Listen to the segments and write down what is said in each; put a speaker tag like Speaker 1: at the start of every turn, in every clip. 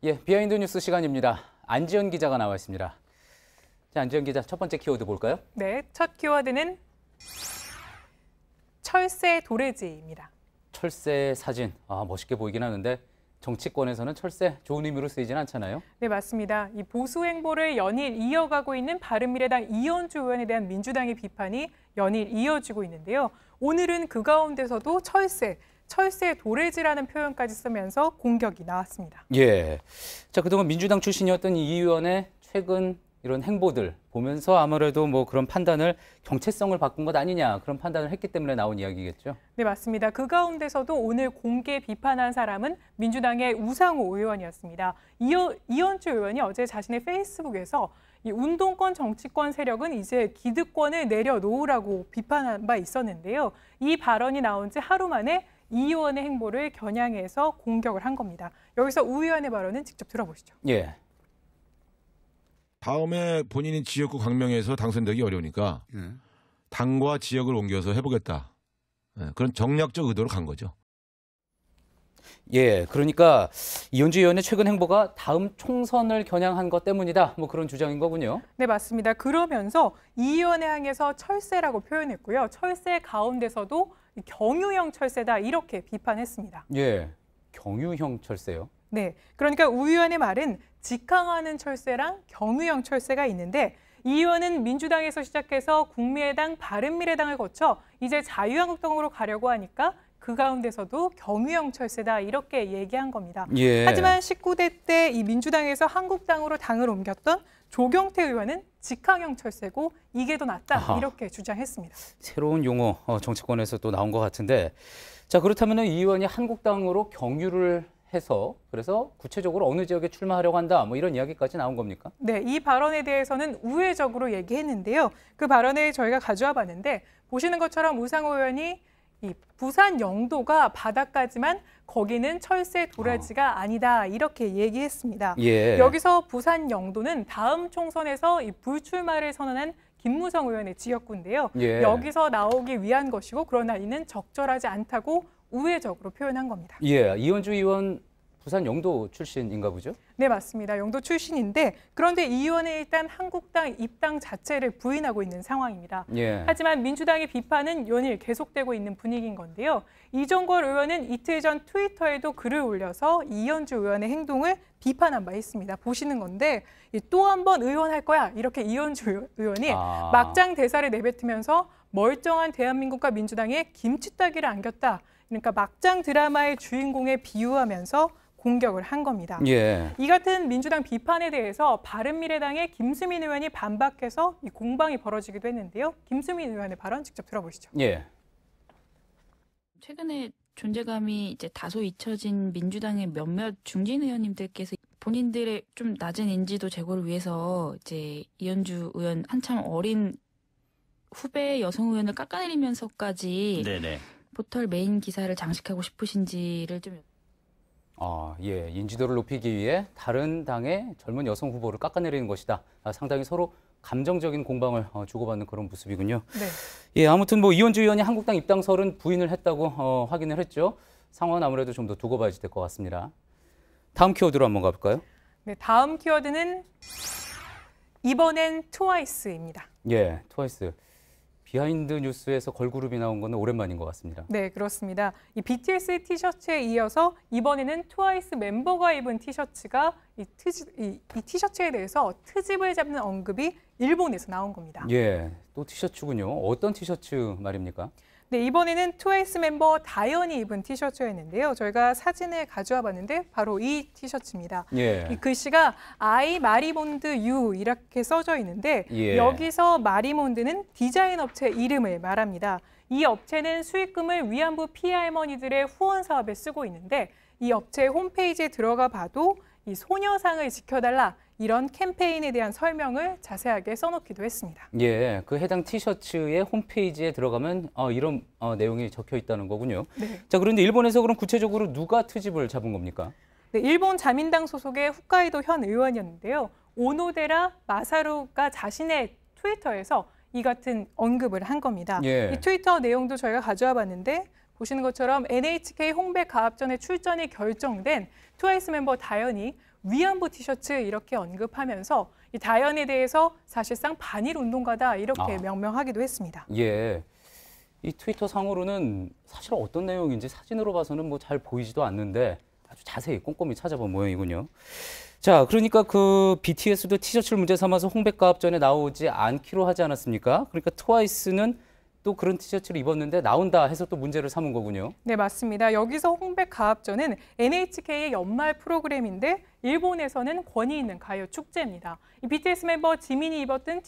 Speaker 1: 예, 비하인드 뉴스 시간입니다. 안지연 기자가 나와 있습니다. 자, 안지연 기자, 첫 번째 키워드 볼까요?
Speaker 2: 네, 첫 키워드는 철새 도래지입니다.
Speaker 1: 철새 사진, 멋있게 보이긴 하는데 정치권에서는 철새 좋은 의미로 쓰이진 않잖아요.
Speaker 2: 네, 맞습니다. 이 보수 행보를 연일 이어가고 있는 바른미래당 이현주 의원에 대한 민주당의 비판이 연일 이어지고 있는데요. 오늘은 그 가운데서도 철새 도래지라는 표현까지 쓰면서 공격이 나왔습니다.
Speaker 1: 예, 자 그동안 민주당 출신이었던 이 의원의 최근 이런 행보들 보면서 아무래도 뭐 그런 판단을 정체성을 바꾼 것 아니냐 그런 판단을 했기 때문에 나온 이야기겠죠.
Speaker 2: 네, 맞습니다. 그 가운데서도 오늘 공개 비판한 사람은 민주당의 우상호 의원이었습니다. 이현주 의원이 어제 자신의 페이스북에서 이 운동권 정치권 세력은 이제 기득권을 내려놓으라고 비판한 바 있었는데요. 이 발언이 나온 지 하루 만에 이 의원의 행보를 겨냥해서 공격을 한 겁니다. 여기서 우 의원의 발언은 직접 들어보시죠.
Speaker 1: 예.
Speaker 3: 다음에 본인이 지역구 광명에서 당선되기 어려우니까 당과 지역을 옮겨서 해보겠다. 그런 정략적 의도로 간 거죠.
Speaker 1: 예, 그러니까 이현주 의원의 최근 행보가 다음 총선을 겨냥한 것 때문이다. 뭐 그런 주장인 거군요.
Speaker 2: 네, 맞습니다. 그러면서 이 의원을 향해서 철새라고 표현했고요. 철새 가운데서도 경유형 철새다 이렇게 비판했습니다.
Speaker 1: 예, 경유형 철새요?
Speaker 2: 네, 그러니까 우 의원의 말은 직항하는 철새랑 경유형 철새가 있는데 이 의원은 민주당에서 시작해서 국민의당, 바른미래당을 거쳐 이제 자유한국당으로 가려고 하니까 그 가운데서도 경유형 철새다 이렇게 얘기한 겁니다.
Speaker 1: 예.
Speaker 2: 하지만 19대 때 이 민주당에서 한국당으로 당을 옮겼던 조경태 의원은 직항형 철새고 이게 더 낫다 이렇게 주장했습니다.
Speaker 1: 새로운 용어 정치권에서 또 나온 것 같은데 자 그렇다면 이 의원이 한국당으로 경유를 해서 그래서 구체적으로 어느 지역에 출마하려고 한다 뭐 이런 이야기까지 나온 겁니까?
Speaker 2: 네, 이 발언에 대해서는 우회적으로 얘기했는데요. 그 발언을 저희가 가져와 봤는데 보시는 것처럼 우상호 의원이 이 부산 영도가 바닷가지만 거기는 철새 도래지가 아니다 이렇게 얘기했습니다.
Speaker 1: 예.
Speaker 2: 여기서 부산 영도는 다음 총선에서 이 불출마를 선언한 김무성 의원의 지역구인데요.
Speaker 1: 예.
Speaker 2: 여기서 나오기 위한 것이고 그러나 이는 적절하지 않다고 우회적으로 표현한 겁니다.
Speaker 1: 예, 이현주 의원 부산 영도 출신인가 보죠?
Speaker 2: 네, 맞습니다. 영도 출신인데 그런데 이 의원은 일단 한국당 입당 자체를 부인하고 있는 상황입니다.
Speaker 1: 예.
Speaker 2: 하지만 민주당의 비판은 연일 계속되고 있는 분위기인 건데요. 이정걸 의원은 이틀 전 트위터에도 글을 올려서 이현주 의원의 행동을 비판한 바 있습니다. 보시는 건데 또 한 번 의원할 거야 이렇게 이현주 의원이 막장 대사를 내뱉으면서 멀쩡한 대한민국과 민주당에 김치 따기를 안겼다. 그러니까 막장 드라마의 주인공에 비유하면서 공격을 한 겁니다.
Speaker 1: 예.
Speaker 2: 이 같은 민주당 비판에 대해서 바른미래당의 김수민 의원이 반박해서 이 공방이 벌어지기도 했는데요. 김수민 의원의 발언 직접 들어보시죠.
Speaker 1: 예.
Speaker 4: 최근에 존재감이 이제 다소 잊혀진 민주당의 몇몇 중진 의원님들께서 본인들의 좀 낮은 인지도 제고를 위해서 이제 이현주 의원 한참 어린 후배 여성 의원을 깎아내리면서까지
Speaker 1: 네네.
Speaker 4: 포털 메인 기사를 장식하고 싶으신지를 좀.
Speaker 1: 예, 인지도를 높이기 위해 다른 당의 젊은 여성 후보를 깎아내리는 것이다. 상당히 서로 감정적인 공방을 주고받는 그런 모습이군요.
Speaker 2: 네.
Speaker 1: 예, 아무튼 뭐 이현주 의원이 한국당 입당설은 부인을 했다고 확인을 했죠. 상황은 아무래도 좀 더 두고 봐야지 될 것 같습니다. 다음 키워드로 한번 가볼까요?
Speaker 2: 네, 다음 키워드는 이번엔 트와이스입니다.
Speaker 1: 예, 트와이스. 비하인드 뉴스에서 걸그룹이 나온 거는 오랜만인 것 같습니다.
Speaker 2: 네, 그렇습니다. 이 BTS 티셔츠에 이어서 이번에는 트와이스 멤버가 입은 티셔츠가 이 티셔츠에 대해서 트집을 잡는 언급이 일본에서 나온 겁니다.
Speaker 1: 예, 또 티셔츠군요. 어떤 티셔츠 말입니까?
Speaker 2: 네, 이번에는 트와이스 member 다현이 입은 티셔츠였는데요. 저희가 사진을 가져와 봤는데 바로 이 티셔츠입니다.
Speaker 1: 예.
Speaker 2: 이 글씨가 I 마리몬드 U 이렇게 써져 있는데 여기서 마리몬드는 디자인 업체 이름을 말합니다. 이 업체는 수익금을 위안부 피해 할머니들의 후원 사업에 쓰고 있는데 이 업체 홈페이지에 들어가 봐도 이 소녀상을 지켜달라 이런 캠페인에 대한 설명을 자세하게 써놓기도 했습니다.
Speaker 1: 예, 그 해당 티셔츠의 홈페이지에 들어가면 이런 내용이 적혀 있다는 거군요.
Speaker 2: 네.
Speaker 1: 자, 그런데 일본에서 그럼 구체적으로 누가 트집을 잡은 겁니까?
Speaker 2: 네, 일본 자민당 소속의 홋카이도 현 의원이었는데요. 오노데라 마사루가 자신의 트위터에서 이 같은 언급을 한 겁니다.
Speaker 1: 예.
Speaker 2: 이 트위터 내용도 저희가 가져와 봤는데 보시는 것처럼 NHK 홍백 가합전에 출전이 결정된 트와이스 멤버 다현이 위안부 티셔츠 이렇게 언급하면서 이 다현에 대해서 사실상 반일 운동가다 이렇게 명명하기도 했습니다.
Speaker 1: 예. 이 트위터 상으로는 사실 어떤 내용인지 사진으로 봐서는 뭐 잘 보이지도 않는데 아주 자세히 꼼꼼히 찾아본 모양이군요. 자, 그러니까 그 BTS도 티셔츠를 문제 삼아서 홍백가합전에 나오지 않기로 하지 않았습니까? 그러니까 트와이스는 또 그런 티셔츠를 입었는데 나온다 해서 또 문제를 삼은 거군요.
Speaker 2: 네, 맞습니다. 여기서 홍백가합전은 NHK의 연말 프로그램인데 일본에서는 권위 있는 가요 축제입니다. 이 BTS 멤버 지민이 입었던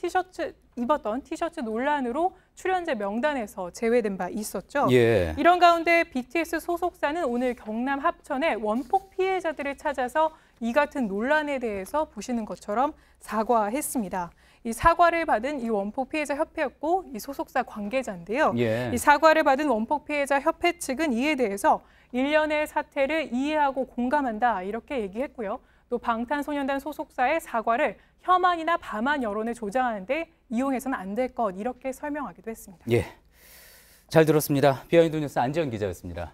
Speaker 2: 티셔츠 논란으로 출연자 명단에서 제외된 바 있었죠.
Speaker 1: 예.
Speaker 2: 이런 가운데 BTS 소속사는 오늘 경남 합천에 원폭 피해자들을 찾아서 이 같은 논란에 대해서 보시는 것처럼 사과했습니다. 이 사과를 받은 이 원폭 피해자 협회였고 이 소속사 관계자인데요.
Speaker 1: 예.
Speaker 2: 이 사과를 받은 원폭 피해자 협회 측은 이에 대해서 일련의 사태를 이해하고 공감한다 이렇게 얘기했고요. 또 방탄소년단 소속사의 사과를 혐한이나 밤한 여론을 조장하는 데 이용해서는 안 될 것 이렇게 설명하기도 했습니다.
Speaker 1: 예. 잘 들었습니다. 비하인드 뉴스 안지현 기자였습니다.